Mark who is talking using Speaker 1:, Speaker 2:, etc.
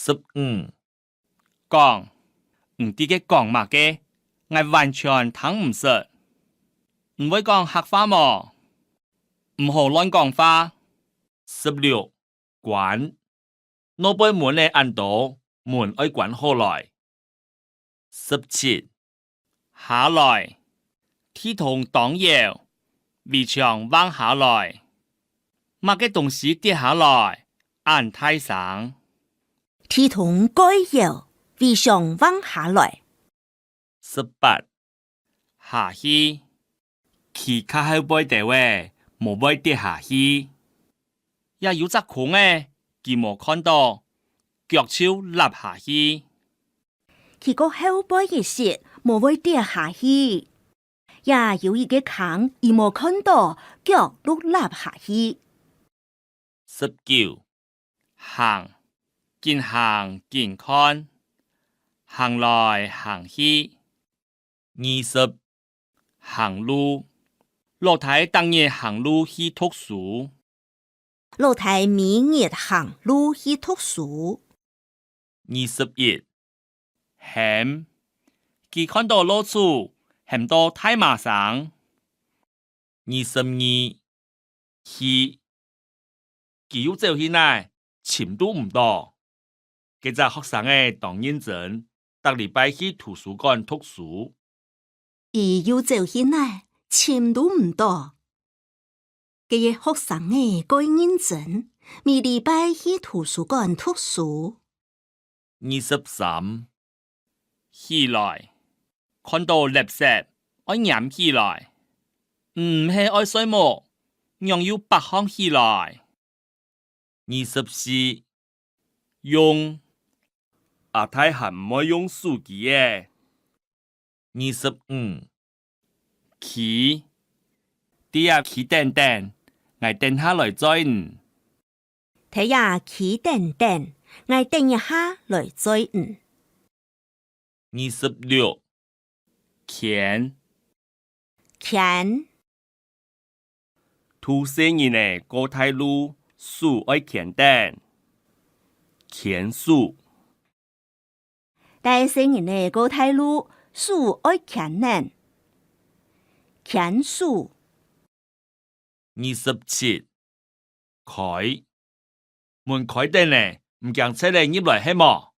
Speaker 1: 15
Speaker 2: 講，唔知嘅講乜嘅，我完全聽唔識。唔會講客話麼？唔好亂講話。
Speaker 1: 16關，老背門嘅按到門愛關好來。17
Speaker 2: 下來，天同當搖，圍牆彎下來，乜嘅東西跌下來，按太省。
Speaker 3: 天同該搖，圍牆彎下來。
Speaker 1: 18
Speaker 2: 下去，佢卡喺背地位，冇背跌下去。也有隻孔嘅，佢冇看到，腳手立下去。
Speaker 3: 佢個後背一時冇會跌下去，也有一個坑，而冇看到，腳都立下去。
Speaker 1: 19
Speaker 2: 行，見行見看，行來行去。
Speaker 1: 20
Speaker 2: 行路，老太當日行路去讀書。
Speaker 3: 老太每日行路去讀書。
Speaker 1: 21
Speaker 2: 喊，佢看到老鼠，喊到太麻省。
Speaker 1: 22去，佢要走去哪？錢都唔多。佢隻學生嘅當認真，逐禮拜去圖書館讀書。
Speaker 3: 而要走去哪？錢都唔多。佢嘅學生嘅該認真，每禮拜去圖書館讀書。
Speaker 1: 23
Speaker 2: 起來，看到垃圾，愛撿起來，唔係愛睡夢，讓要白行起來。
Speaker 1: 24
Speaker 2: 用，
Speaker 1: 阿太還唔愛用手機嘅。25
Speaker 2: 起，啲啊起等等，我等下來載你。
Speaker 3: 睇下起等等，我等一下來載你。
Speaker 1: 26
Speaker 2: 錢，
Speaker 3: 錢，
Speaker 1: 土生人嘅高泰路樹愛乾等，乾樹。
Speaker 3: 大聖人嘅高泰路樹愛乾能，乾樹。
Speaker 1: 27開門開定咧，唔驚車嚟入來係麼？